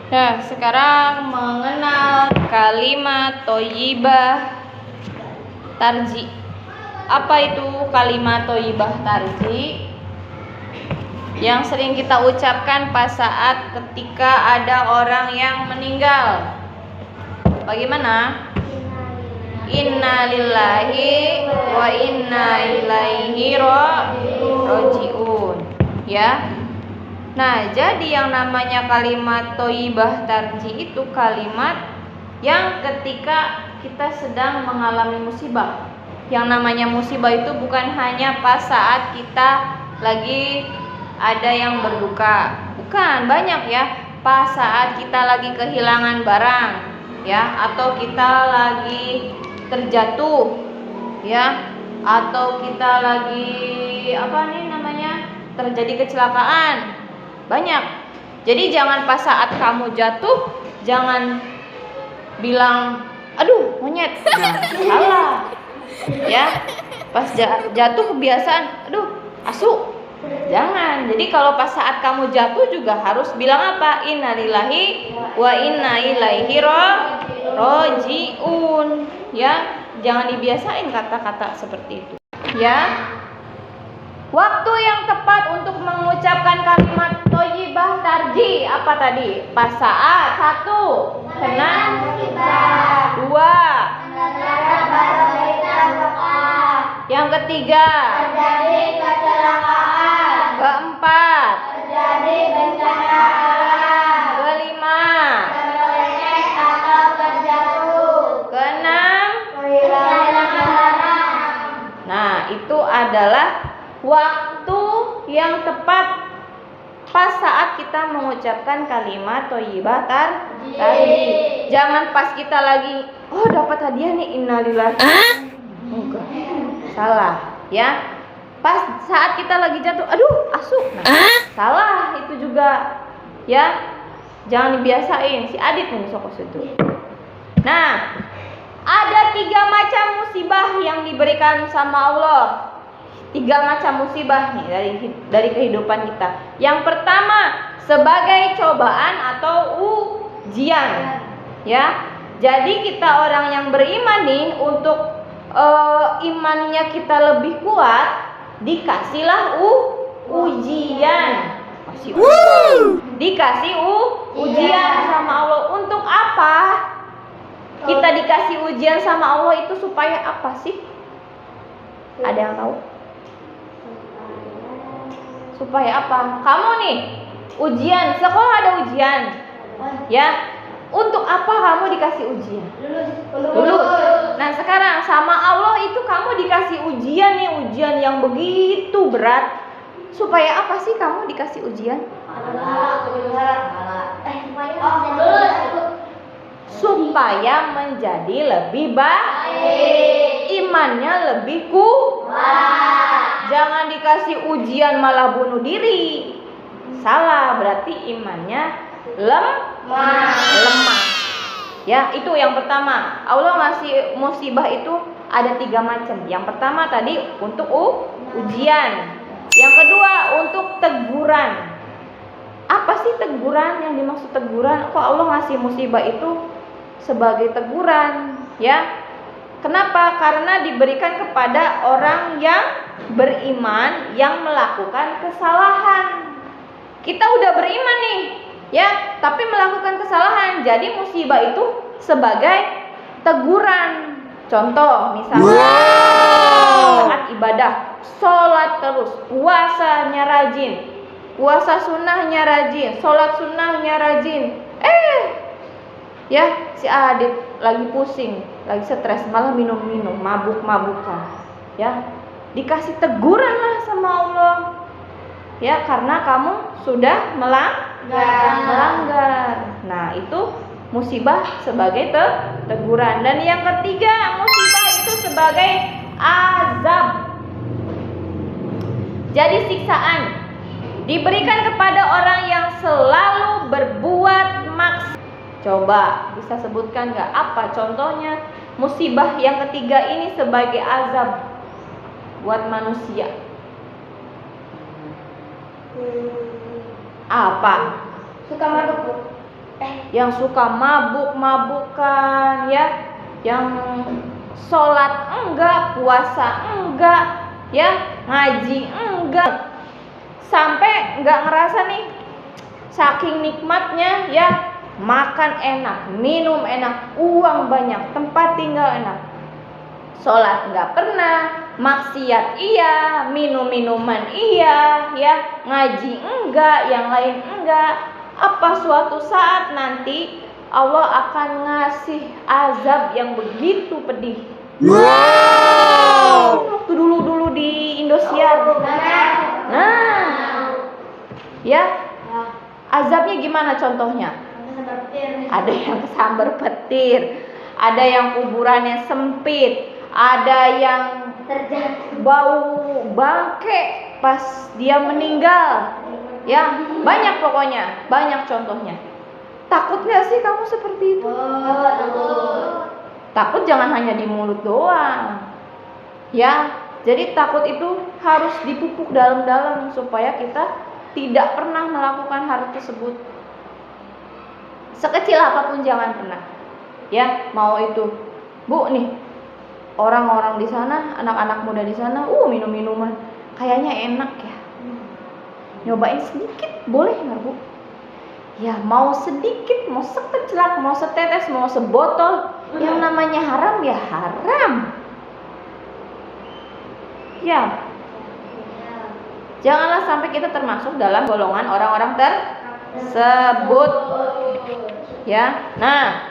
Nah, sekarang mengenal kalimat thoyyibah tarji. Apa itu kalimat thoyyibah tarji? Yang sering kita ucapkan pas saat ketika ada orang yang meninggal. Bagaimana? Inna lillahi wa inna ilaihi raji'un. Ya. Nah, jadi yang namanya kalimat thoyyibah tarji itu kalimat yang ketika kita sedang mengalami musibah. Yang namanya musibah itu bukan hanya pas saat kita lagi ada yang berduka. Bukan, banyak ya. Pas saat kita lagi kehilangan barang, ya, atau kita lagi terjatuh, ya, atau kita lagi terjadi kecelakaan. Banyak. Jadi jangan pas saat kamu jatuh, jangan bilang, aduh monyet. Nah, salah. Ya, pas jatuh kebiasaan, aduh asu. Jangan. Jadi kalau pas saat kamu jatuh juga harus bilang apa? Innalillahi wa inna ilaihi raji'un. Ya, jangan dibiasain kata-kata seperti itu. Ya. Waktu yang tepat untuk mengucapkan kalimat thoyyibah tarji apa tadi? Pas saat 1 kena musibah, 2 yang ketiga terjadi kecelakaan, keempat terjadi bencana alam, kelima terlewet atau terjatuh, keenam kehilangan barang. Nah, itu adalah waktu yang tepat pas saat kita mengucapkan kalimat thoyyibah tarji. Jangan pas kita lagi dapat hadiah nih, innalillahi. Enggak. Salah, ya. Pas saat kita lagi jatuh, aduh, asu. Nah, salah itu juga. Ya. Jangan dibiasain. Si Adit nih sokos itu. Nah, ada 3 macam musibah yang diberikan sama Allah. 3 macam musibah nih dari kehidupan kita. Yang pertama sebagai cobaan atau ujian, ya. Jadi kita orang yang beriman nih, untuk imannya kita lebih kuat, dikasihlah ujian. Dikasih ujian sama Allah. Untuk apa? Kita dikasih ujian sama Allah itu supaya apa sih? Ada yang tahu? Supaya apa? Kamu nih ujian, sekolah ada ujian, ya. Untuk apa kamu dikasih ujian? Lulus. Nah, sekarang sama Allah itu kamu dikasih ujian nih, ujian yang begitu berat. Supaya apa sih kamu dikasih ujian? Supaya menjadi lebih baik, imannya lebih kuat. Jangan dikasih ujian malah bunuh diri. Salah, berarti imannya lemah. Ya, itu yang pertama. Allah ngasih musibah itu ada 3 macam. Yang pertama tadi untuk ujian. Yang kedua untuk teguran. Apa sih teguran? Yang dimaksud teguran? Kok Allah ngasih musibah itu sebagai teguran? Ya. Kenapa? Karena diberikan kepada orang yang beriman yang melakukan kesalahan. Kita udah beriman nih, ya, tapi melakukan kesalahan. Jadi musibah itu sebagai teguran. Contoh, misalnya saat ibadah, sholat terus, puasanya rajin, puasa sunnahnya rajin, sholat sunnahnya rajin. Ya, si Adit lagi pusing, lagi stres, malah minum-minum, mabuk-mabukan. Ya, dikasih teguran lah sama Allah. Ya, karena kamu sudah melanggar. Nah, itu musibah sebagai teguran. Dan yang ketiga, musibah itu sebagai azab. Jadi siksaan diberikan kepada orang yang selalu berbuat maksiat. Coba bisa sebutkan nggak apa contohnya musibah yang ketiga ini sebagai azab buat manusia? Apa? Suka mabuk. yang suka mabuk-mabukan, ya, yang sholat enggak, puasa enggak, ya, ngaji enggak, sampai enggak ngerasa nih, saking nikmatnya, ya, makan enak, minum enak, uang banyak, tempat tinggal enak, sholat enggak pernah, maksiat iya, minum-minuman iya, ya, ngaji enggak, yang lain enggak. Apa suatu saat nanti Allah akan ngasih azab yang begitu pedih. Wow. Waktu dulu di Indosiar. Nah, ya, azabnya gimana contohnya? Ada yang kesambar petir, ada yang kuburannya sempit, ada yang bau bangke pas dia meninggal. Ya, banyak pokoknya, banyak contohnya. Takut gak sih kamu seperti itu? Takut jangan hanya di mulut doang. Ya, jadi takut itu harus dipupuk dalam-dalam supaya kita tidak pernah melakukan hal tersebut. Sekecil apapun jangan pernah. Ya, mau itu, Bu nih, orang-orang di sana, anak-anak muda di sana, minum-minuman, kayaknya enak ya. Nyobain sedikit boleh nggak, Bu? Ya, mau sedikit, mau sekecilak, mau setetes, mau sebotol, yang namanya haram ya haram. Ya, janganlah sampai kita termasuk dalam golongan orang-orang tersebut. Ya, nah,